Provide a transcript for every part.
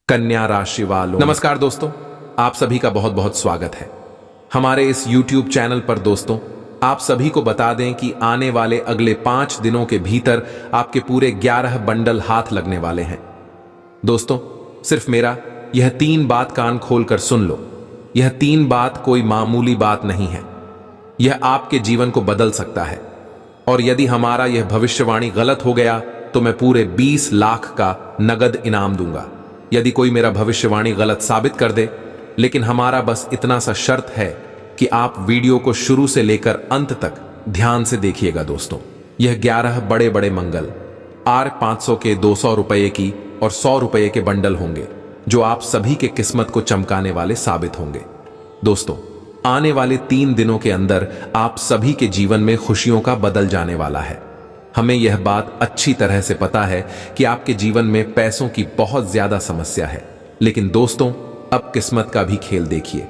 कन्या राशि वालों, नमस्कार दोस्तों, आप सभी का बहुत बहुत स्वागत है हमारे इस YouTube चैनल पर। दोस्तों, आप सभी को बता दें कि आने वाले अगले 5 दिनों के भीतर आपके पूरे 11 बंडल हाथ लगने वाले हैं। दोस्तों, सिर्फ मेरा यह 3 बात कान खोलकर सुन लो। यह 3 बात कोई मामूली बात नहीं है। यह आपके जीवन को बदल सकता है। और यदि हमारा यह भविष्यवाणी गलत हो गया तो मैं पूरे 20 लाख का नगद इनाम दूंगा यदि कोई मेरा भविष्यवाणी गलत साबित कर दे। लेकिन हमारा बस इतना सा शर्त है कि आप वीडियो को शुरू से लेकर अंत तक ध्यान से देखिएगा। दोस्तों, यह 11 बड़े बड़े मंगल R500 के 200 रुपये की और 100 रुपये के बंडल होंगे जो आप सभी के किस्मत को चमकाने वाले साबित होंगे। दोस्तों, आने वाले 3 दिनों के अंदर आप सभी के जीवन में खुशियों का बदल जाने वाला है। हमें यह बात अच्छी तरह से पता है कि आपके जीवन में पैसों की बहुत ज्यादा समस्या है। लेकिन दोस्तों, अब किस्मत का भी खेल देखिए।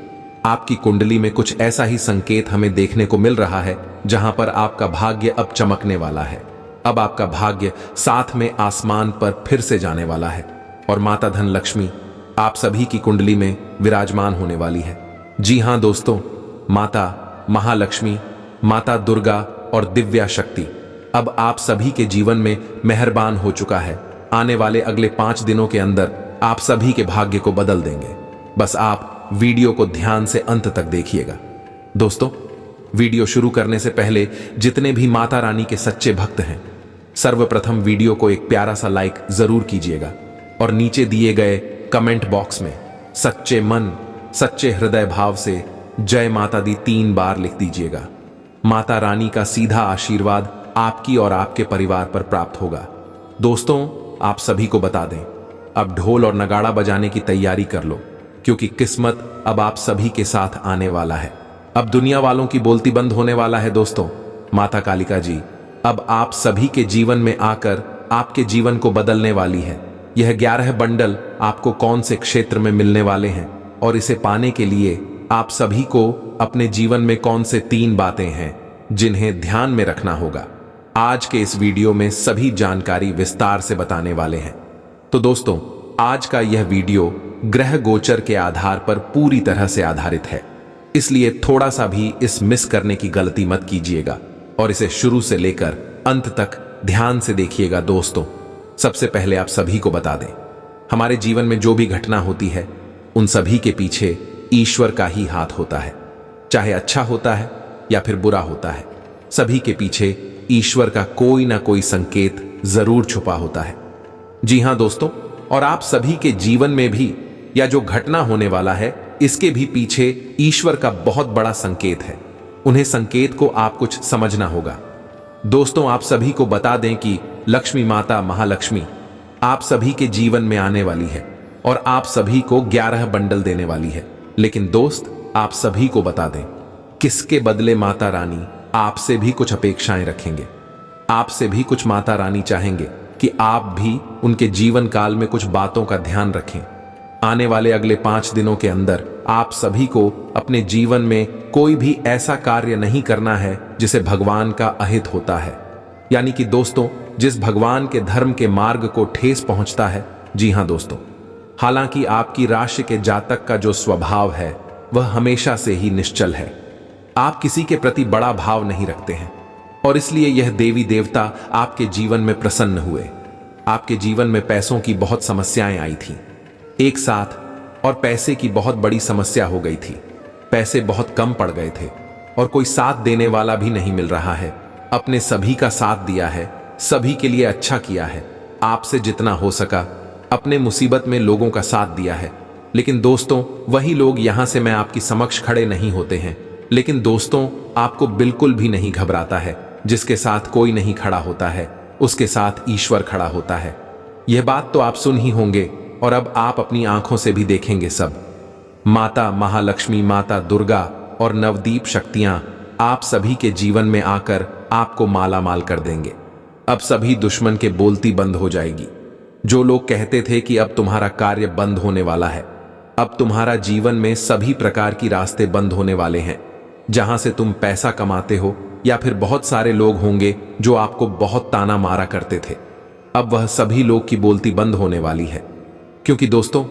आपकी कुंडली में कुछ ऐसा ही संकेत हमें देखने को मिल रहा है जहां पर आपका भाग्य अब चमकने वाला है। अब आपका भाग्य साथ में आसमान पर फिर से जाने वाला है और माता धन लक्ष्मी आप सभी की कुंडली में विराजमान होने वाली है। जी हां दोस्तों, माता महालक्ष्मी, माता दुर्गा और दिव्या शक्ति अब आप सभी के जीवन में मेहरबान हो चुका है। आने वाले अगले 5 दिनों के अंदर आप सभी के भाग्य को बदल देंगे। बस आप वीडियो को ध्यान से अंत तक देखिएगा। दोस्तों, वीडियो शुरू करने से पहले जितने भी माता रानी के सच्चे भक्त हैं, सर्वप्रथम वीडियो को एक प्यारा सा लाइक जरूर कीजिएगा और नीचे दिए गए कमेंट बॉक्स में सच्चे मन सच्चे हृदय भाव से जय माता दी 3 बार लिख दीजिएगा। माता रानी का सीधा आशीर्वाद आपकी और आपके परिवार पर प्राप्त होगा। दोस्तों, आप सभी को बता दें, अब ढोल और नगाड़ा बजाने की तैयारी कर लो, क्योंकि किस्मत अब आप सभी के साथ आने वाला है। अब दुनिया वालों की बोलती बंद होने वाला है। दोस्तों, माता कालिका जी अब आप सभी के जीवन में आकर आपके जीवन को बदलने वाली है। यह 11 बंडल आपको कौन से क्षेत्र में मिलने वाले हैं और इसे पाने के लिए आप सभी को अपने जीवन में कौन से 3 बातें हैं जिन्हें ध्यान में रखना होगा, आज के इस वीडियो में सभी जानकारी विस्तार से बताने वाले हैं। तो दोस्तों, आज का यह वीडियो ग्रह गोचर के आधार पर पूरी तरह से आधारित है, इसलिए थोड़ा सा भी इस मिस करने की गलती मत कीजिएगा और इसे शुरू से लेकर अंत तक ध्यान से देखिएगा। दोस्तों, सबसे पहले आप सभी को बता दें, हमारे जीवन में जो भी घटना होती है उन सभी के पीछे ईश्वर का ही हाथ होता है। चाहे अच्छा होता है या फिर बुरा होता है, सभी के पीछे ईश्वर का कोई ना कोई संकेत जरूर छुपा होता है। जी हां दोस्तों, और आप सभी के जीवन में भी या जो घटना होने वाला है इसके भी पीछे ईश्वर का बहुत बड़ा संकेत है। उन्हें संकेत को आप कुछ समझना होगा। दोस्तों, आप सभी को बता दें कि लक्ष्मी माता महालक्ष्मी आप सभी के जीवन में आने वाली है और आप सभी को 11 बंडल देने वाली है। लेकिन दोस्त, आप सभी को बता दें, किसके बदले माता रानी आपसे भी कुछ अपेक्षाएं रखेंगे। आपसे भी कुछ माता रानी चाहेंगे कि आप भी उनके जीवन काल में कुछ बातों का ध्यान रखें। आने वाले अगले 5 दिनों के अंदर आप सभी को अपने जीवन में कोई भी ऐसा कार्य नहीं करना है जिसे भगवान का अहित होता है, यानी कि दोस्तों, जिस भगवान के धर्म के मार्ग को ठेस पहुंचता है। जी हां दोस्तों, हालांकि आपकी राशि के जातक का जो स्वभाव है वह हमेशा से ही निश्चल है। आप किसी के प्रति बड़ा भाव नहीं रखते हैं और इसलिए यह देवी देवता आपके जीवन में प्रसन्न हुए। आपके जीवन में पैसों की बहुत समस्याएं आई थीं एक साथ, और पैसे की बहुत बड़ी समस्या हो गई थी। पैसे बहुत कम पड़ गए थे और कोई साथ देने वाला भी नहीं मिल रहा है। अपने सभी का साथ दिया है, सभी के लिए अच्छा किया है, आपसे जितना हो सका अपने मुसीबत में लोगों का साथ दिया है। लेकिन दोस्तों, वही लोग यहां से मैं आपकी समक्ष खड़े नहीं होते हैं। लेकिन दोस्तों, आपको बिल्कुल भी नहीं घबराता है। जिसके साथ कोई नहीं खड़ा होता है उसके साथ ईश्वर खड़ा होता है। यह बात तो आप सुन ही होंगे और अब आप अपनी आंखों से भी देखेंगे। सब माता महालक्ष्मी, माता दुर्गा और नवदीप शक्तियां आप सभी के जीवन में आकर आपको माला माल कर देंगे। अब सभी दुश्मन के बोलती बंद हो जाएगी। जो लोग कहते थे कि अब तुम्हारा कार्य बंद होने वाला है, अब तुम्हारा जीवन में सभी प्रकार की रास्ते बंद होने वाले हैं। जहां से तुम पैसा कमाते हो, या फिर बहुत सारे लोग होंगे जो आपको बहुत ताना मारा करते थे, अब वह सभी लोग की बोलती बंद होने वाली है। क्योंकि दोस्तों,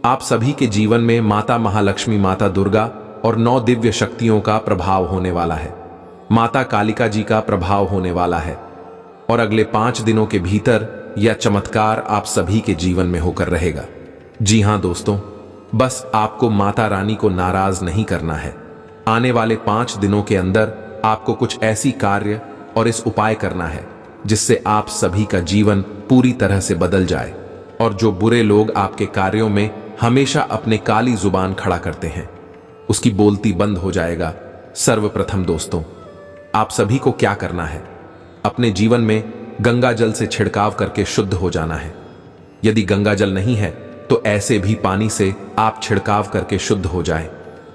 आप सभी के जीवन में माता महालक्ष्मी, माता दुर्गा और 9 दिव्य शक्तियों का प्रभाव होने वाला है। माता कालिका जी का प्रभाव होने वाला है और अगले 5 दिनों के भीतर यह चमत्कार आप सभी के जीवन में होकर रहेगा। जी हां दोस्तों, बस आपको माता रानी को नाराज नहीं करना है। आने वाले 5 दिनों के अंदर आपको कुछ ऐसी कार्य और इस उपाय करना है जिससे आप सभी का जीवन पूरी तरह से बदल जाए और जो बुरे लोग आपके कार्यों में हमेशा अपने काली जुबान खड़ा करते हैं उसकी बोलती बंद हो जाएगा। सर्वप्रथम दोस्तों, आप सभी को क्या करना है, अपने जीवन में गंगा जल से छिड़काव करके शुद्ध हो जाना है। यदि गंगा जल नहीं है तो ऐसे भी पानी से आप छिड़काव करके शुद्ध हो जाएं।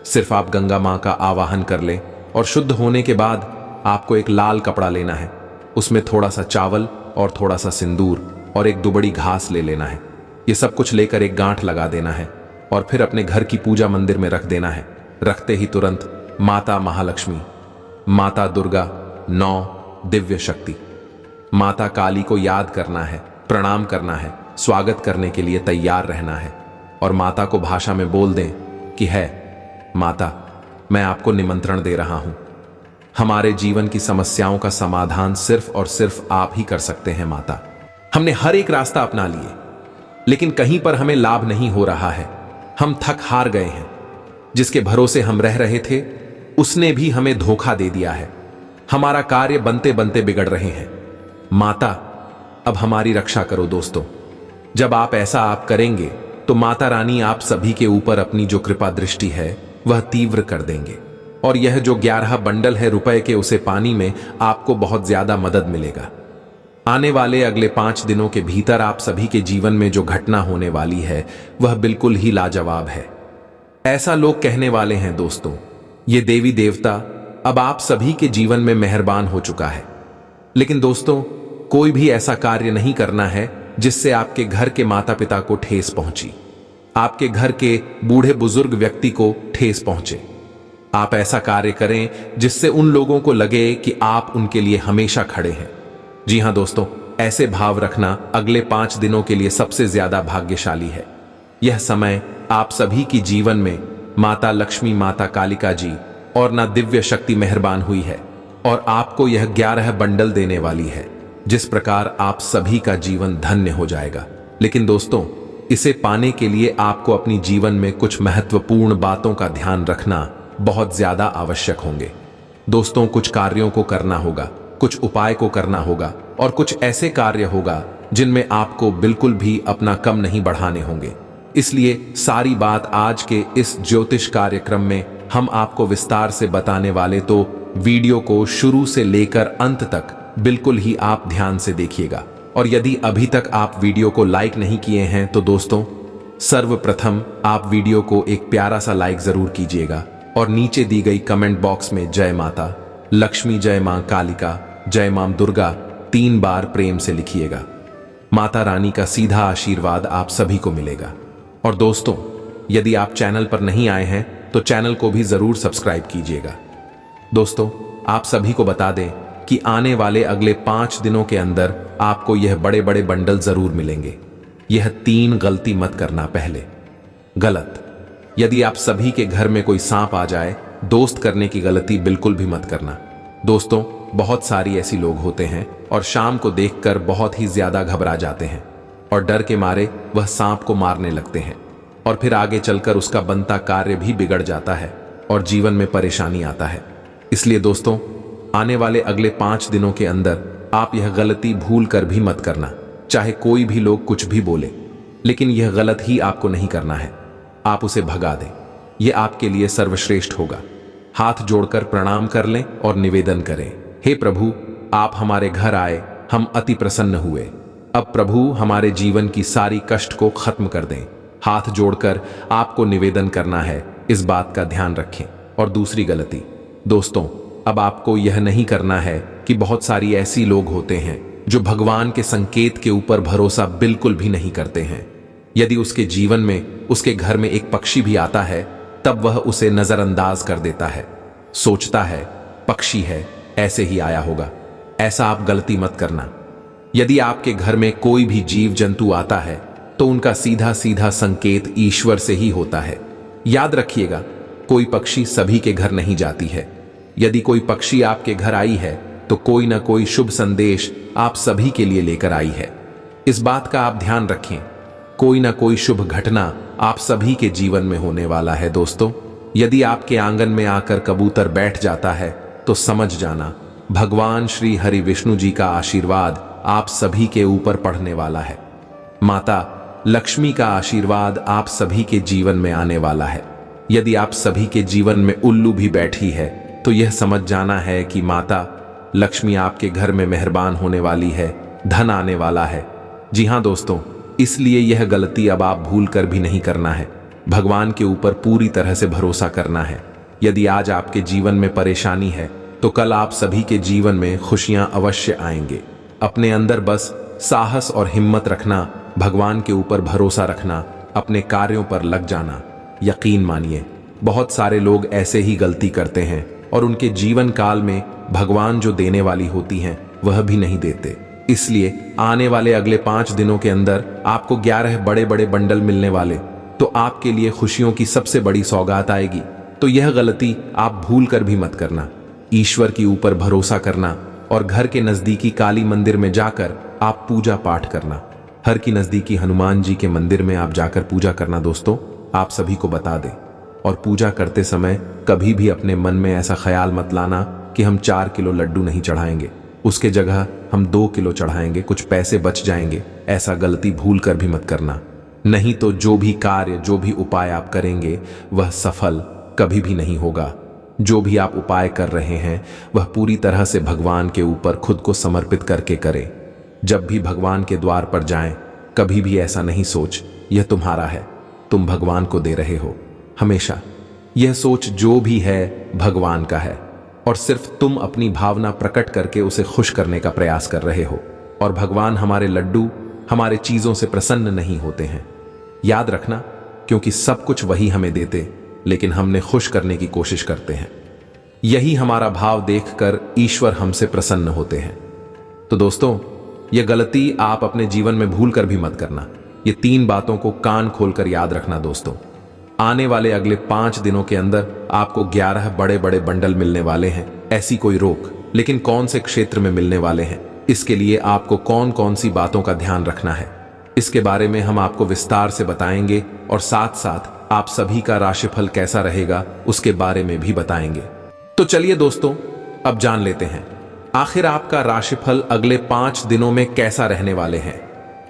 सिर्फ आप गंगा मां का आवाहन कर लें और शुद्ध होने के बाद आपको एक लाल कपड़ा लेना है, उसमें थोड़ा सा चावल और थोड़ा सा सिंदूर और एक दुबड़ी घास ले लेना है। ये सब कुछ लेकर एक गांठ लगा देना है और फिर अपने घर की पूजा मंदिर में रख देना है। रखते ही तुरंत माता महालक्ष्मी, माता दुर्गा, 9 दिव्य शक्ति, माता काली को याद करना है, प्रणाम करना है, स्वागत करने के लिए तैयार रहना है और माता को भाषा में बोल दें कि है माता, मैं आपको निमंत्रण दे रहा हूं। हमारे जीवन की समस्याओं का समाधान सिर्फ और सिर्फ आप ही कर सकते हैं माता। हमने हर एक रास्ता अपना लिए लेकिन कहीं पर हमें लाभ नहीं हो रहा है। हम थक हार गए हैं। जिसके भरोसे हम रह रहे थे उसने भी हमें धोखा दे दिया है। हमारा कार्य बनते बनते बिगड़ रहे हैं। माता, अब हमारी रक्षा करो दोस्तों। जब आप ऐसा करेंगे तो माता रानी आप सभी के ऊपर अपनी जो कृपा दृष्टि है वह तीव्र कर देंगे और यह जो 11 बंडल है रुपए के उसे पानी में आपको बहुत ज्यादा मदद मिलेगा। आने वाले अगले 5 दिनों के भीतर आप सभी के जीवन में जो घटना होने वाली है वह बिल्कुल ही लाजवाब है। ऐसा लोग कहने वाले हैं दोस्तों, ये देवी देवता अब आप सभी के जीवन में मेहरबान हो चुका है। लेकिन दोस्तों, कोई भी ऐसा कार्य नहीं करना है जिससे आपके घर के माता पिता को ठेस पहुंची, आपके घर के बूढ़े बुजुर्ग व्यक्ति को ठेस पहुंचे। आप ऐसा कार्य करें जिससे उन लोगों को लगे कि आप उनके लिए हमेशा खड़े हैं। जी हां दोस्तों, ऐसे भाव रखना अगले 5 दिनों के लिए सबसे ज्यादा भाग्यशाली है। यह समय आप सभी की जीवन में माता लक्ष्मी, माता कालिका जी और ना दिव्य शक्ति मेहरबान हुई है और आपको यह 11 बंडल देने वाली है, जिस प्रकार आप सभी का जीवन धन्य हो जाएगा। लेकिन दोस्तों, इसे पाने के लिए आपको अपनी जीवन में कुछ महत्वपूर्ण बातों का ध्यान रखना बहुत ज्यादा आवश्यक होंगे। दोस्तों, कुछ कार्यों को करना होगा, कुछ उपाय को करना होगा और कुछ ऐसे कार्य होगा जिनमें आपको बिल्कुल भी अपना कम नहीं बढ़ाने होंगे। इसलिए सारी बात आज के इस ज्योतिष कार्यक्रम में हम आपको विस्तार से बताने वाले, तो वीडियो को शुरू से लेकर अंत तक बिल्कुल ही आप ध्यान से देखिएगा। और यदि अभी तक आप वीडियो को लाइक नहीं किए हैं तो दोस्तों, सर्वप्रथम आप वीडियो को एक प्यारा सा लाइक जरूर कीजिएगा और नीचे दी गई कमेंट बॉक्स में जय माता लक्ष्मी, जय मां कालिका, जय मां दुर्गा 3 बार प्रेम से लिखिएगा। माता रानी का सीधा आशीर्वाद आप सभी को मिलेगा। और दोस्तों, यदि आप चैनल पर नहीं आए हैं तो चैनल को भी जरूर सब्सक्राइब कीजिएगा। दोस्तों, आप सभी को बता दें कि आने वाले अगले 5 दिनों के अंदर आपको यह बड़े बड़े बंडल जरूर मिलेंगे। यह 3 गलती मत करना। पहले गलत, यदि आप सभी के घर में कोई सांप आ जाए, दोस्त करने की गलती बिल्कुल भी मत करना। दोस्तों, बहुत सारी ऐसी लोग होते हैं और शाम को देखकर बहुत ही ज्यादा घबरा जाते हैं और डर के मारे वह सांप को मारने लगते हैं और फिर आगे चलकर उसका बनता कार्य भी बिगड़ जाता है और जीवन में परेशानी आता है। इसलिए दोस्तों, आने वाले अगले 5 दिनों के अंदर आप यह गलती भूल कर भी मत करना। चाहे कोई भी लोग कुछ भी बोले, लेकिन यह गलत ही आपको नहीं करना है। आप उसे भगा दें, यह आपके लिए सर्वश्रेष्ठ होगा। हाथ जोड़कर प्रणाम कर लें और निवेदन करें, हे प्रभु, आप हमारे घर आए, हम अति प्रसन्न हुए। अब प्रभु हमारे जीवन की सारी कष्ट को खत्म कर दें। हाथ जोड़कर आपको निवेदन करना है, इस बात का ध्यान रखें। और दूसरी गलती दोस्तों, अब आपको यह नहीं करना है कि बहुत सारी ऐसी लोग होते हैं जो भगवान के संकेत के ऊपर भरोसा बिल्कुल भी नहीं करते हैं। यदि उसके जीवन में, उसके घर में एक पक्षी भी आता है तब वह उसे नजरअंदाज कर देता है, सोचता है पक्षी है, ऐसे ही आया होगा। ऐसा आप गलती मत करना। यदि आपके घर में कोई भी जीव जंतु आता है तो उनका सीधा सीधा संकेत ईश्वर से ही होता है। याद रखिएगा, कोई पक्षी सभी के घर नहीं जाती है। यदि कोई पक्षी आपके घर आई है तो कोई ना कोई शुभ संदेश आप सभी के लिए लेकर आई है। इस बात का आप ध्यान रखें। कोई ना कोई शुभ घटना आप सभी के जीवन में होने वाला है। दोस्तों, यदि आपके आंगन में आकर कबूतर बैठ जाता है तो समझ जाना भगवान श्री हरि विष्णु जी का आशीर्वाद आप सभी के ऊपर पड़ने वाला है। माता लक्ष्मी का आशीर्वाद आप सभी के जीवन में आने वाला है। यदि आप सभी के जीवन में उल्लू भी बैठी है तो यह समझ जाना है कि माता लक्ष्मी आपके घर में मेहरबान होने वाली है, धन आने वाला है। जी हाँ दोस्तों, इसलिए यह गलती अब आप भूल कर भी नहीं करना है। भगवान के ऊपर पूरी तरह से भरोसा करना है। यदि आज आपके जीवन में परेशानी है तो कल आप सभी के जीवन में खुशियां अवश्य आएंगे। अपने अंदर बस साहस और हिम्मत रखना, भगवान के ऊपर भरोसा रखना, अपने कार्यों पर लग जाना। यकीन मानिए, बहुत सारे लोग ऐसे ही गलती करते हैं और उनके जीवन काल में भगवान जो देने वाली होती हैं वह भी नहीं देते। इसलिए आने वाले अगले 5 दिनों के अंदर आपको 11 बड़े बड़े बंडल मिलने वाले, तो आपके लिए खुशियों की सबसे बड़ी सौगात आएगी। तो यह गलती आप भूल कर भी मत करना। ईश्वर के ऊपर भरोसा करना और घर के नजदीकी काली मंदिर में जाकर आप पूजा पाठ करना। हर की नजदीकी हनुमान जी के मंदिर में आप जाकर पूजा करना। दोस्तों, आप सभी को बता दें, और पूजा करते समय कभी भी अपने मन में ऐसा ख्याल मत लाना कि हम 4 किलो लड्डू नहीं चढ़ाएंगे, उसके जगह हम 2 किलो चढ़ाएंगे, कुछ पैसे बच जाएंगे। ऐसा गलती भूल कर भी मत करना। नहीं तो जो भी कार्य, जो भी उपाय आप करेंगे वह सफल कभी भी नहीं होगा। जो भी आप उपाय कर रहे हैं वह पूरी तरह से भगवान के ऊपर खुद को समर्पित करके करें। जब भी भगवान के द्वार पर जाएं, कभी भी ऐसा नहीं सोच यह तुम्हारा है, तुम भगवान को दे रहे हो। हमेशा यह सोच जो भी है भगवान का है और सिर्फ तुम अपनी भावना प्रकट करके उसे खुश करने का प्रयास कर रहे हो। और भगवान हमारे लड्डू, हमारे चीजों से प्रसन्न नहीं होते हैं। याद रखना, क्योंकि सब कुछ वही हमें देते, लेकिन हमने खुश करने की कोशिश करते हैं। यही हमारा भाव देखकर ईश्वर हमसे प्रसन्न होते हैं। तो दोस्तों, यह गलती आप अपने जीवन में भूल कर भी मत करना। ये 3 बातों को कान खोलकर याद रखना। दोस्तों, आने वाले अगले 5 दिनों के अंदर आपको 11 बड़े बड़े बंडल मिलने वाले हैं। ऐसी कोई रोक, लेकिन कौन से क्षेत्र में मिलने वाले हैं, इसके लिए आपको कौन कौन सी बातों का ध्यान रखना है, इसके बारे में हम आपको विस्तार से बताएंगे और साथ साथ आप सभी का राशिफल कैसा रहेगा उसके बारे में भी बताएंगे। तो चलिए दोस्तों, अब जान लेते हैं आखिर आपका राशिफल अगले 5 दिनों में कैसा रहने वाले हैं।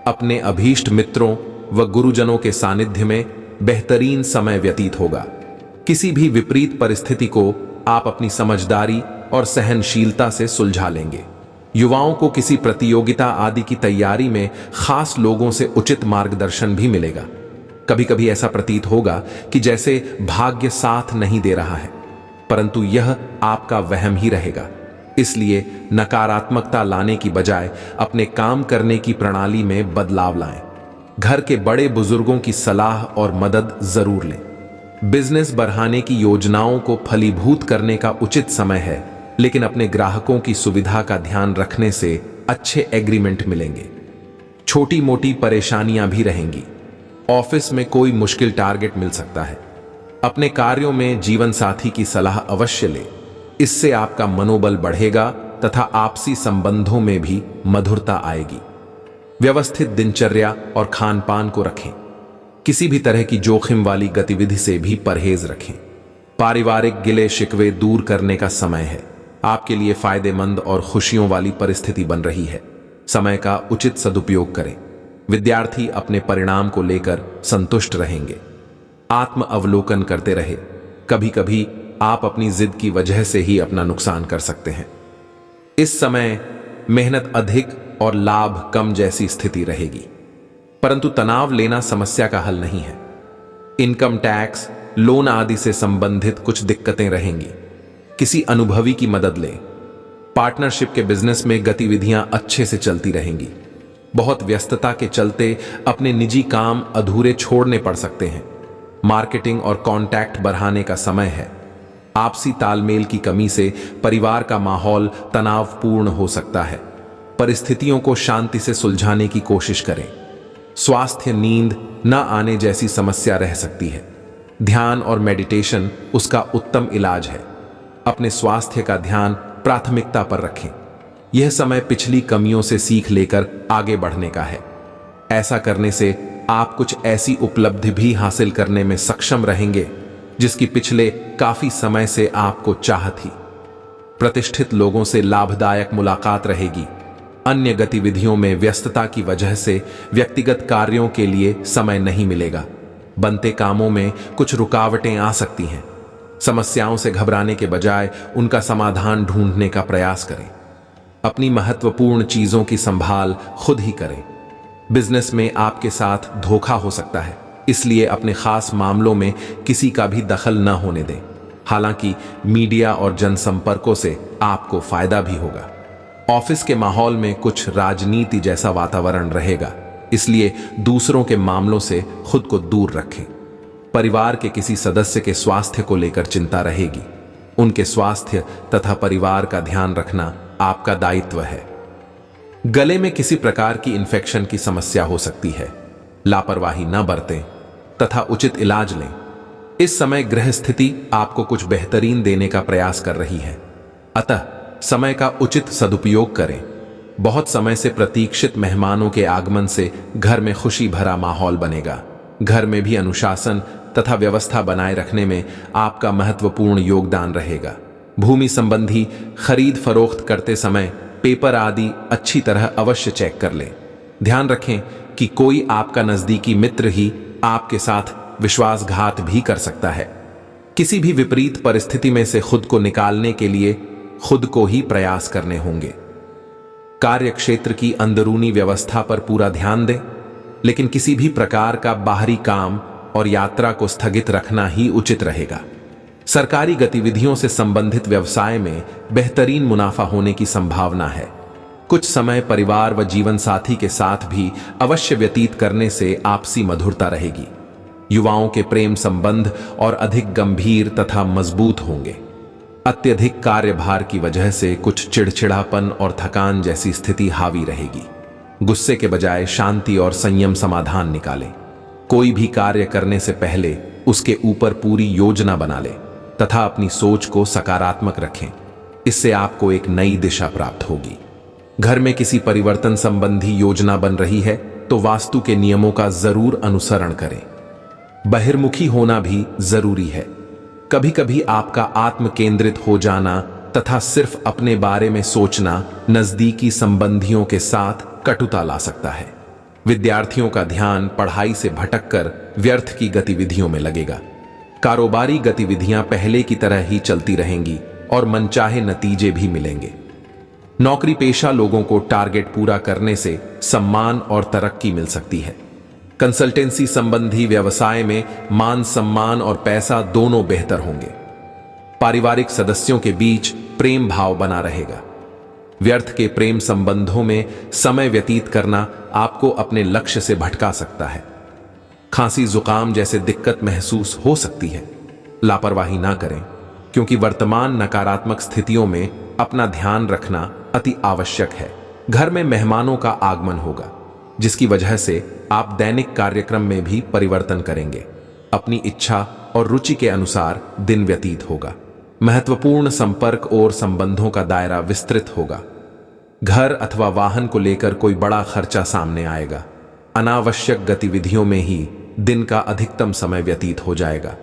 अपने अभीष्ट मित्रों व गुरुजनों के सानिध्य में बेहतरीन समय व्यतीत होगा। किसी भी विपरीत परिस्थिति को आप अपनी समझदारी और सहनशीलता से सुलझा लेंगे। युवाओं को किसी प्रतियोगिता आदि की तैयारी में खास लोगों से उचित मार्गदर्शन भी मिलेगा। कभी कभी ऐसा प्रतीत होगा कि जैसे भाग्य साथ नहीं दे रहा है, परंतु यह आपका वहम ही रहेगा। इसलिए नकारात्मकता लाने की बजाय अपने काम करने की प्रणाली में बदलाव लाएं। घर के बड़े बुजुर्गों की सलाह और मदद जरूर लें। बिजनेस बढ़ाने की योजनाओं को फलीभूत करने का उचित समय है, लेकिन अपने ग्राहकों की सुविधा का ध्यान रखने से अच्छे एग्रीमेंट मिलेंगे। छोटी मोटी परेशानियां भी रहेंगी। ऑफिस में कोई मुश्किल टारगेट मिल सकता है। अपने कार्यों में जीवन साथी की सलाह अवश्य लें, इससे आपका मनोबल बढ़ेगा तथा आपसी संबंधों में भी मधुरता आएगी। व्यवस्थित दिनचर्या और खान पान को रखें। किसी भी तरह की जोखिम वाली गतिविधि से भी परहेज रखें। पारिवारिक गिले शिकवे दूर करने का समय है। आपके लिए फायदेमंद और खुशियों वाली परिस्थिति बन रही है। समय का उचित सदुपयोग करें। विद्यार्थी अपने परिणाम को लेकर संतुष्ट रहेंगे। आत्म अवलोकन करते रहे। कभी कभी आप अपनी जिद की वजह से ही अपना नुकसान कर सकते हैं। इस समय मेहनत अधिक और लाभ कम जैसी स्थिति रहेगी, परंतु तनाव लेना समस्या का हल नहीं है। इनकम टैक्स, लोन आदि से संबंधित कुछ दिक्कतें रहेंगी। किसी अनुभवी की मदद लें। पार्टनरशिप के बिजनेस में गतिविधियां अच्छे से चलती रहेंगी। बहुत व्यस्तता के चलते अपने निजी काम अधूरे छोड़ने पड़ सकते हैं। मार्केटिंग और कॉन्टैक्ट बढ़ाने का समय है। आपसी तालमेल की कमी से परिवार का माहौल तनावपूर्ण हो सकता है। परिस्थितियों को शांति से सुलझाने की कोशिश करें। स्वास्थ्य, नींद न आने जैसी समस्या रह सकती है। ध्यान और मेडिटेशन उसका उत्तम इलाज है। अपने स्वास्थ्य का ध्यान प्राथमिकता पर रखें। यह समय पिछली कमियों से सीख लेकर आगे बढ़ने का है। ऐसा करने से आप कुछ ऐसी उपलब्धि भी हासिल करने में सक्षम रहेंगे जिसकी पिछले काफी समय से आपको चाह थी। प्रतिष्ठित लोगों से लाभदायक मुलाकात रहेगी। अन्य गतिविधियों में व्यस्तता की वजह से व्यक्तिगत कार्यों के लिए समय नहीं मिलेगा। बनते कामों में कुछ रुकावटें आ सकती हैं। समस्याओं से घबराने के बजाय उनका समाधान ढूंढने का प्रयास करें। अपनी महत्वपूर्ण चीजों की संभाल खुद ही करें। बिजनेस में आपके साथ धोखा हो सकता है, इसलिए अपने खास मामलों में किसी का भी दखल न होने दें। हालांकि मीडिया और जनसंपर्कों से आपको फायदा भी होगा। ऑफिस के माहौल में कुछ राजनीति जैसा वातावरण रहेगा, इसलिए दूसरों के मामलों से खुद को दूर रखें। परिवार के किसी सदस्य के स्वास्थ्य को लेकर चिंता रहेगी। उनके स्वास्थ्य तथा परिवार का ध्यान रखना आपका दायित्व है। गले में किसी प्रकार की इन्फेक्शन की समस्या हो सकती है। लापरवाही न बरतें तथा उचित इलाज लें। इस समय ग्रह स्थिति आपको कुछ बेहतरीन देने का प्रयास कर रही है, अतः समय का उचित सदुपयोग करें। बहुत समय से प्रतीक्षित मेहमानों के आगमन से घर में खुशी भरा माहौल बनेगा। घर में भी अनुशासन तथा व्यवस्था बनाए रखने में आपका महत्वपूर्ण योगदान रहेगा। भूमि संबंधी खरीद फरोख्त करते समय पेपर आदि अच्छी तरह अवश्य चेक कर लें। ध्यान रखें कि कोई आपका नजदीकी मित्र ही आपके साथ विश्वासघात भी कर सकता है। किसी भी विपरीत परिस्थिति में से खुद को निकालने के लिए खुद को ही प्रयास करने होंगे। कार्य क्षेत्र की अंदरूनी व्यवस्था पर पूरा ध्यान दें, लेकिन किसी भी प्रकार का बाहरी काम और यात्रा को स्थगित रखना ही उचित रहेगा। सरकारी गतिविधियों से संबंधित व्यवसाय में बेहतरीन मुनाफा होने की संभावना है। कुछ समय परिवार व जीवन साथी के साथ भी अवश्य व्यतीत करने से आपसी मधुरता रहेगी। युवाओं के प्रेम संबंध और अधिक गंभीर तथा मजबूत होंगे। अत्यधिक कार्यभार की वजह से कुछ चिड़चिड़ापन और थकान जैसी स्थिति हावी रहेगी। गुस्से के बजाय शांति और संयम समाधान निकालें। कोई भी कार्य करने से पहले उसके ऊपर पूरी योजना बना लें तथा अपनी सोच को सकारात्मक रखें। इससे आपको एक नई दिशा प्राप्त होगी। घर में किसी परिवर्तन संबंधी योजना बन रही है तो वास्तु के नियमों का जरूर अनुसरण करें। बहिर्मुखी होना भी जरूरी है। कभी कभी आपका आत्म केंद्रित हो जाना तथा सिर्फ अपने बारे में सोचना नजदीकी संबंधियों के साथ कटुता ला सकता है। विद्यार्थियों का ध्यान पढ़ाई से भटककर व्यर्थ की गतिविधियों में लगेगा। कारोबारी गतिविधियां पहले की तरह ही चलती रहेंगी और मनचाहे नतीजे भी मिलेंगे। नौकरी पेशा लोगों को टारगेट पूरा करने से सम्मान और तरक्की मिल सकती है। कंसल्टेंसी संबंधी व्यवसाय में मान सम्मान और पैसा दोनों बेहतर होंगे। पारिवारिक सदस्यों के बीच प्रेम भाव बना रहेगा। व्यर्थ के प्रेम संबंधों में समय व्यतीत करना आपको अपने लक्ष्य से भटका सकता है। खांसी जुकाम जैसे दिक्कत महसूस हो सकती है। लापरवाही ना करें, क्योंकि वर्तमान नकारात्मक स्थितियों में अपना ध्यान रखना अति आवश्यक है। घर में मेहमानों का आगमन होगा, जिसकी वजह से आप दैनिक कार्यक्रम में भी परिवर्तन करेंगे। अपनी इच्छा और रुचि के अनुसार दिन व्यतीत होगा। महत्वपूर्ण संपर्क और संबंधों का दायरा विस्तृत होगा। घर अथवा वाहन को लेकर कोई बड़ा खर्चा सामने आएगा। अनावश्यक गतिविधियों में ही दिन का अधिकतम समय व्यतीत हो जाएगा,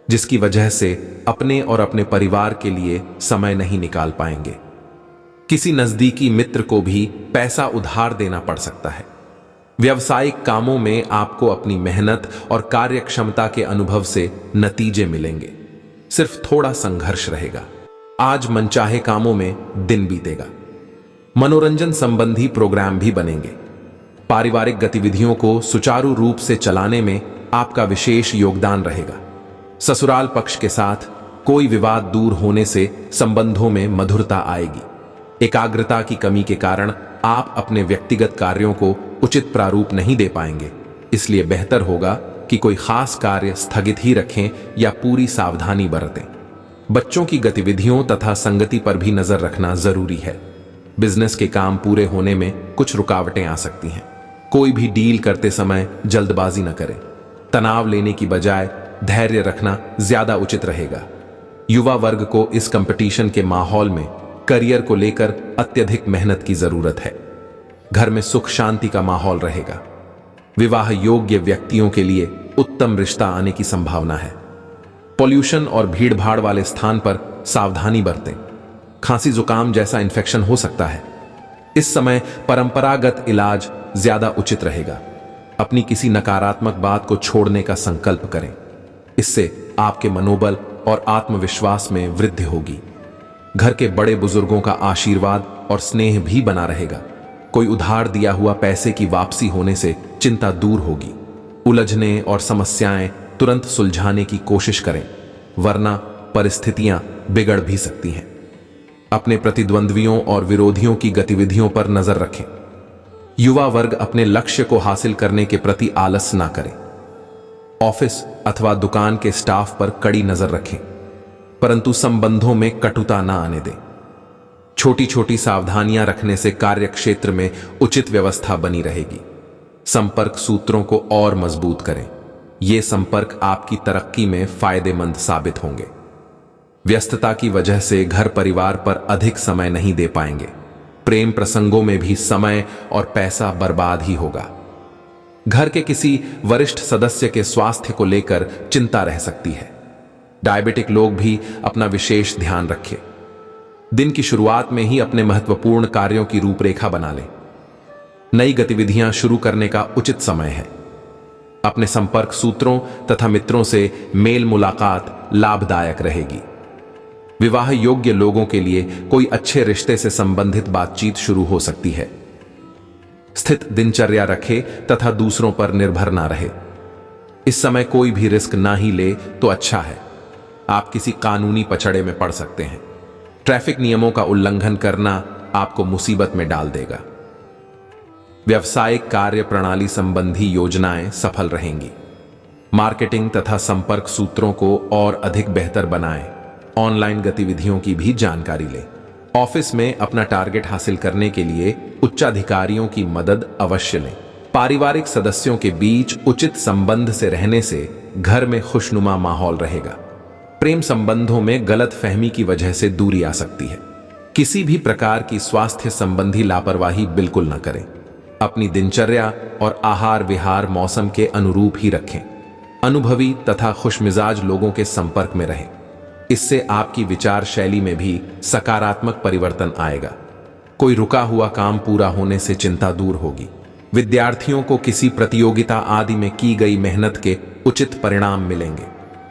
जिसकी वजह से अपने और अपने परिवार के लिए समय नहीं निकाल पाएंगे। किसी नजदीकी मित्र को भी पैसा उधार देना पड़ सकता है। व्यावसायिक कामों में आपको अपनी मेहनत और कार्यक्षमता के अनुभव से नतीजे मिलेंगे। सिर्फ थोड़ा संघर्ष रहेगा। आज मनचाहे कामों में दिन बीतेगा। मनोरंजन संबंधी प्रोग्राम भी बनेंगे। पारिवारिक गतिविधियों को सुचारू रूप से चलाने में आपका विशेष योगदान रहेगा। ससुराल पक्ष के साथ कोई विवाद दूर होने से संबंधों में मधुरता आएगी। एकाग्रता की कमी के कारण आप अपने व्यक्तिगत कार्यों को उचित प्रारूप नहीं दे पाएंगे, इसलिए बेहतर होगा कि कोई खास कार्य स्थगित ही रखें या पूरी सावधानी बरतें। बच्चों की गतिविधियों तथा संगति पर भी नजर रखना जरूरी है। बिजनेस के काम पूरे होने में कुछ रुकावटें आ सकती हैं। कोई भी डील करते समय जल्दबाजी न करें। तनाव लेने की बजाय धैर्य रखना ज्यादा उचित रहेगा। युवा वर्ग को इस कंपटीशन के माहौल में करियर को लेकर अत्यधिक मेहनत की जरूरत है। घर में सुख शांति का माहौल रहेगा। विवाह योग्य व्यक्तियों के लिए उत्तम रिश्ता आने की संभावना है। पॉल्यूशन और भीड़भाड़ वाले स्थान पर सावधानी बरतें। खांसी जुकाम जैसा इन्फेक्शन हो सकता है। इस समय परंपरागत इलाज ज्यादा उचित रहेगा। अपनी किसी नकारात्मक बात को छोड़ने का संकल्प करें। इससे आपके मनोबल और आत्मविश्वास में वृद्धि होगी। घर के बड़े बुजुर्गों का आशीर्वाद और स्नेह भी बना रहेगा। कोई उधार दिया हुआ पैसे की वापसी होने से चिंता दूर होगी। उलझने और समस्याएं तुरंत सुलझाने की कोशिश करें, वरना परिस्थितियां बिगड़ भी सकती हैं। अपने प्रतिद्वंद्वियों और विरोधियों की गतिविधियों पर नजर रखें। युवा वर्ग अपने लक्ष्य को हासिल करने के प्रति आलस ना करें। ऑफिस अथवा दुकान के स्टाफ पर कड़ी नजर रखें, परंतु संबंधों में कटुता ना आने दें। छोटी छोटी सावधानियां रखने से कार्यक्षेत्र में उचित व्यवस्था बनी रहेगी। संपर्क सूत्रों को और मजबूत करें। ये संपर्क आपकी तरक्की में फायदेमंद साबित होंगे। व्यस्तता की वजह से घर परिवार पर अधिक समय नहीं दे पाएंगे। प्रेम प्रसंगों में भी समय और पैसा बर्बाद ही होगा। घर के किसी वरिष्ठ सदस्य के स्वास्थ्य को लेकर चिंता रह सकती है। डायबिटिक लोग भी अपना विशेष ध्यान रखें। दिन की शुरुआत में ही अपने महत्वपूर्ण कार्यों की रूपरेखा बना लें। नई गतिविधियां शुरू करने का उचित समय है। अपने संपर्क सूत्रों तथा मित्रों से मेल मुलाकात लाभदायक रहेगी। विवाह योग्य लोगों के लिए कोई अच्छे रिश्ते से संबंधित बातचीत शुरू हो सकती है। स्थित दिनचर्या रखें तथा दूसरों पर निर्भर ना रहे। इस समय कोई भी रिस्क ना ही ले तो अच्छा है। आप किसी कानूनी पचड़े में पड़ सकते हैं। ट्रैफिक नियमों का उल्लंघन करना आपको मुसीबत में डाल देगा। व्यावसायिक कार्य प्रणाली संबंधी योजनाएं सफल रहेंगी। मार्केटिंग तथा संपर्क सूत्रों को और अधिक बेहतर बनाएं। ऑनलाइन गतिविधियों की भी जानकारी लें। ऑफिस में अपना टारगेट हासिल करने के लिए उच्चाधिकारियों की मदद अवश्य लें। पारिवारिक सदस्यों के बीच उचित संबंध से रहने से घर में खुशनुमा माहौल रहेगा। प्रेम संबंधों में गलत फहमी की वजह से दूरी आ सकती है। किसी भी प्रकार की स्वास्थ्य संबंधी लापरवाही बिल्कुल न करें। अपनी दिनचर्या और आहार विहार मौसम के अनुरूप ही रखें। अनुभवी तथा खुशमिजाज लोगों के संपर्क में रहें। इससे आपकी विचार शैली में भी सकारात्मक परिवर्तन आएगा। कोई रुका हुआ काम पूरा होने से चिंता दूर होगी। विद्यार्थियों को किसी प्रतियोगिता आदि में की गई मेहनत के उचित परिणाम मिलेंगे।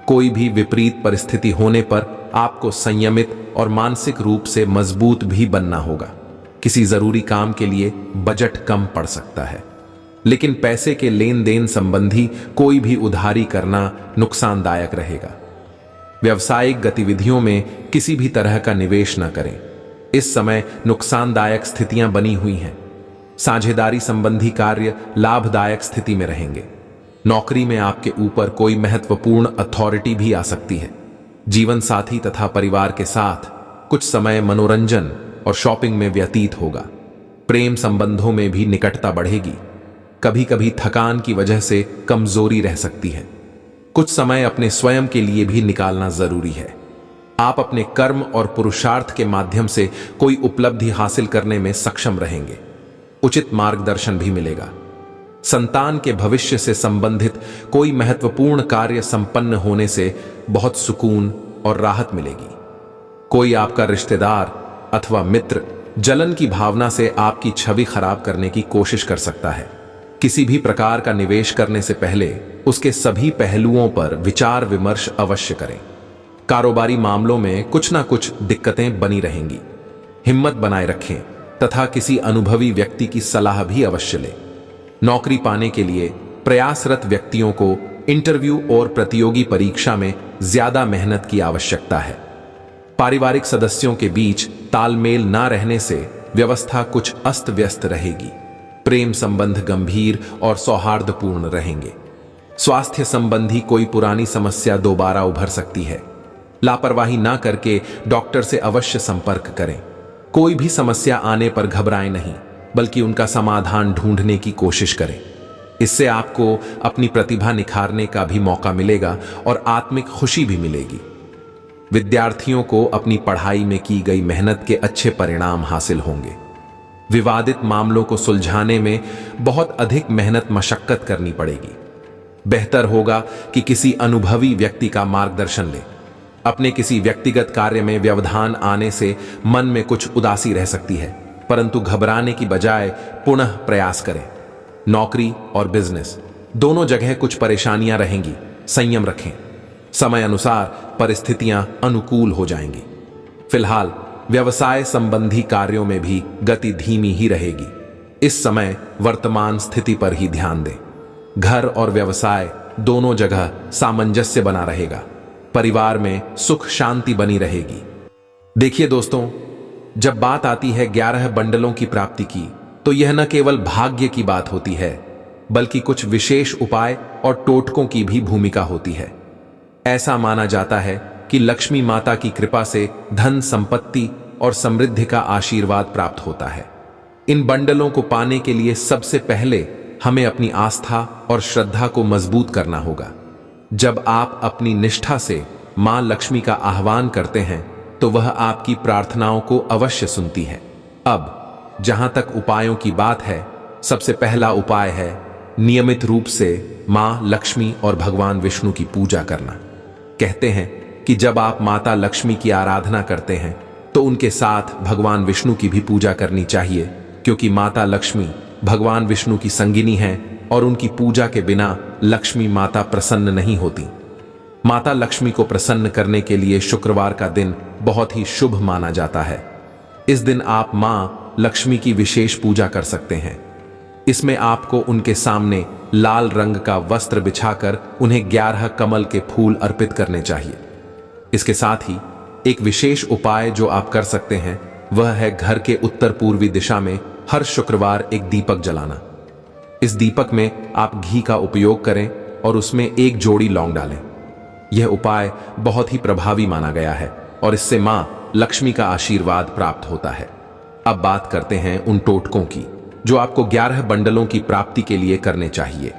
कोई भी विपरीत परिस्थिति होने पर आपको संयमित और मानसिक रूप से मजबूत भी बनना होगा। किसी जरूरी काम के लिए बजट कम पड़ सकता है, लेकिन पैसे के लेन देन संबंधी कोई भी उधारी करना नुकसानदायक रहेगा। व्यावसायिक गतिविधियों में किसी भी तरह का निवेश न करें। इस समय नुकसानदायक स्थितियां बनी हुई हैं। साझेदारी संबंधी कार्य लाभदायक स्थिति में रहेंगे। नौकरी में आपके ऊपर कोई महत्वपूर्ण अथॉरिटी भी आ सकती है। जीवन साथी तथा परिवार के साथ कुछ समय मनोरंजन और शॉपिंग में व्यतीत होगा। प्रेम संबंधों में भी निकटता बढ़ेगी। कभी कभी थकान की वजह से कमजोरी रह सकती है। कुछ समय अपने स्वयं के लिए भी निकालना जरूरी है। आप अपने कर्म और पुरुषार्थ के माध्यम से कोई उपलब्धि हासिल करने में सक्षम रहेंगे। उचित मार्गदर्शन भी मिलेगा। संतान के भविष्य से संबंधित कोई महत्वपूर्ण कार्य संपन्न होने से बहुत सुकून और राहत मिलेगी। कोई आपका रिश्तेदार अथवा मित्र जलन की भावना से आपकी छवि खराब करने की कोशिश कर सकता है। किसी भी प्रकार का निवेश करने से पहले उसके सभी पहलुओं पर विचार विमर्श अवश्य करें। कारोबारी मामलों में कुछ ना कुछ दिक्कतें बनी रहेंगी। हिम्मत बनाए रखें तथा किसी अनुभवी व्यक्ति की सलाह भी अवश्य लें। नौकरी पाने के लिए प्रयासरत व्यक्तियों को इंटरव्यू और प्रतियोगी परीक्षा में ज्यादा मेहनत की आवश्यकता है। पारिवारिक सदस्यों के बीच तालमेल ना रहने से व्यवस्था कुछ अस्त व्यस्त रहेगी। प्रेम संबंध गंभीर और सौहार्दपूर्ण रहेंगे। स्वास्थ्य संबंधी कोई पुरानी समस्या दोबारा उभर सकती है। लापरवाही ना करके डॉक्टर से अवश्य संपर्क करें। कोई भी समस्या आने पर घबराएं नहीं, बल्कि उनका समाधान ढूंढने की कोशिश करें। इससे आपको अपनी प्रतिभा निखारने का भी मौका मिलेगा और आत्मिक खुशी भी मिलेगी। विद्यार्थियों को अपनी पढ़ाई में की गई मेहनत के अच्छे परिणाम हासिल होंगे। विवादित मामलों को सुलझाने में बहुत अधिक मेहनत मशक्कत करनी पड़ेगी। बेहतर होगा कि किसी अनुभवी व्यक्ति का मार्गदर्शन लें। अपने किसी व्यक्तिगत कार्य में व्यवधान आने से मन में कुछ उदासी रह सकती है, परंतु घबराने की बजाय पुनः प्रयास करें। नौकरी और बिजनेस दोनों जगह कुछ परेशानियां रहेंगी, संयम रखें। समय अनुसार परिस्थितियां अनुकूल हो जाएंगी। फिलहाल व्यवसाय संबंधी कार्यों में भी गति धीमी ही रहेगी। इस समय वर्तमान स्थिति पर ही ध्यान दें। घर और व्यवसाय दोनों जगह सामंजस्य बना रहेगा। परिवार में सुख शांति बनी रहेगी। देखिए दोस्तों, जब बात आती है 11 बंडलों की प्राप्ति की, तो यह न केवल भाग्य की बात होती है, बल्कि कुछ विशेष उपाय और टोटकों की भी भूमिका होती है। ऐसा माना जाता है कि लक्ष्मी माता की कृपा से धन, संपत्ति और समृद्धि का आशीर्वाद प्राप्त होता है। इन बंडलों को पाने के लिए सबसे पहले हमें अपनी आस्था और श्रद्धा को मजबूत करना होगा। जब आप अपनी निष्ठा से मां लक्ष्मी का आह्वान करते हैं, तो वह आपकी प्रार्थनाओं को अवश्य सुनती है। अब जहां तक उपायों की बात है, सबसे पहला उपाय है नियमित रूप से मां लक्ष्मी और भगवान विष्णु की पूजा करना। कहते हैं कि जब आप माता लक्ष्मी की आराधना करते हैं, तो उनके साथ भगवान विष्णु की भी पूजा करनी चाहिए, क्योंकि माता लक्ष्मी भगवान विष्णु की संगिनी हैं और उनकी पूजा के बिना लक्ष्मी माता प्रसन्न नहीं होती। माता लक्ष्मी को प्रसन्न करने के लिए शुक्रवार का दिन बहुत ही शुभ माना जाता है। इस दिन आप मां लक्ष्मी की विशेष पूजा कर सकते हैं। इसमें आपको उनके सामने लाल रंग का वस्त्र बिछाकर उन्हें 11 कमल के फूल अर्पित करने चाहिए। इसके साथ ही एक विशेष उपाय जो आप कर सकते हैं, वह है घर के उत्तर पूर्वी दिशा में हर शुक्रवार एक दीपक जलाना। इस दीपक में आप घी का उपयोग करें और उसमें एक जोड़ी लौंग डालें। यह उपाय बहुत ही प्रभावी माना गया है और इससे मां लक्ष्मी का आशीर्वाद प्राप्त होता है। अब बात करते हैं उन टोटकों की जो आपको 11 बंडलों की प्राप्ति के लिए करने चाहिए।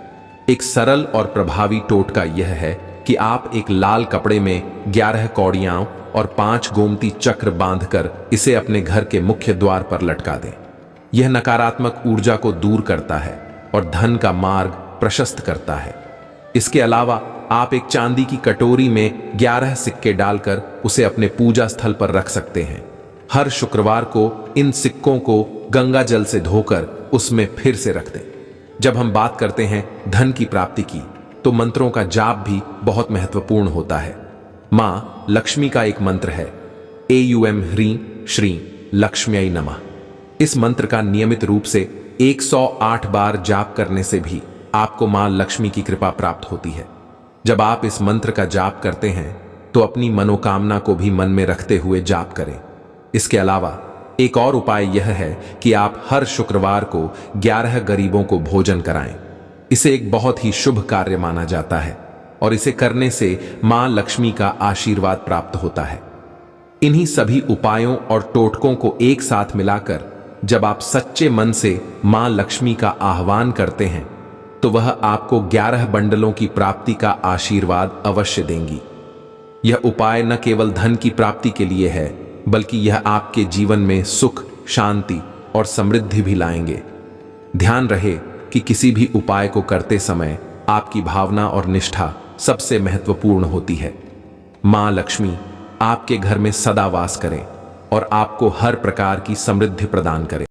एक सरल और प्रभावी टोटका यह है कि आप एक लाल कपड़े में 11 कौड़ियां और 5 गोमती चक्र बांधकर इसे अपने घर के मुख्य द्वार पर लटका दें। यह नकारात्मक ऊर्जा को दूर करता है और धन का मार्ग प्रशस्त करता है। इसके अलावा आप एक चांदी की कटोरी में 11 सिक्के डालकर उसे अपने पूजा स्थल पर रख सकते हैं। हर शुक्रवार को इन सिक्कों को गंगा जल से धोकर उसमें फिर से रख दें। जब हम बात करते हैं धन की प्राप्ति की, तो मंत्रों का जाप भी बहुत महत्वपूर्ण होता है। मां लक्ष्मी का एक मंत्र है, एयूएम ह्रीं श्रीं लक्ष्म्यै नमः। इस मंत्र का नियमित रूप से 108 बार जाप करने से भी आपको मां लक्ष्मी की कृपा प्राप्त होती है। जब आप इस मंत्र का जाप करते हैं, तो अपनी मनोकामना को भी मन में रखते हुए जाप करें। इसके अलावा एक और उपाय यह है कि आप हर शुक्रवार को 11 गरीबों को भोजन कराएं। इसे एक बहुत ही शुभ कार्य माना जाता है और इसे करने से मां लक्ष्मी का आशीर्वाद प्राप्त होता है। इन्हीं सभी उपायों और टोटकों को एक साथ मिलाकर जब आप सच्चे मन से मां लक्ष्मी का आह्वान करते हैं, तो वह आपको 11 बंडलों की प्राप्ति का आशीर्वाद अवश्य देंगी। यह उपाय न केवल धन की प्राप्ति के लिए है, बल्कि यह आपके जीवन में सुख, शांति और समृद्धि भी लाएंगे। ध्यान रहे कि किसी भी उपाय को करते समय आपकी भावना और निष्ठा सबसे महत्वपूर्ण होती है। मां लक्ष्मी आपके घर में सदा वास करें और आपको हर प्रकार की समृद्धि प्रदान करें।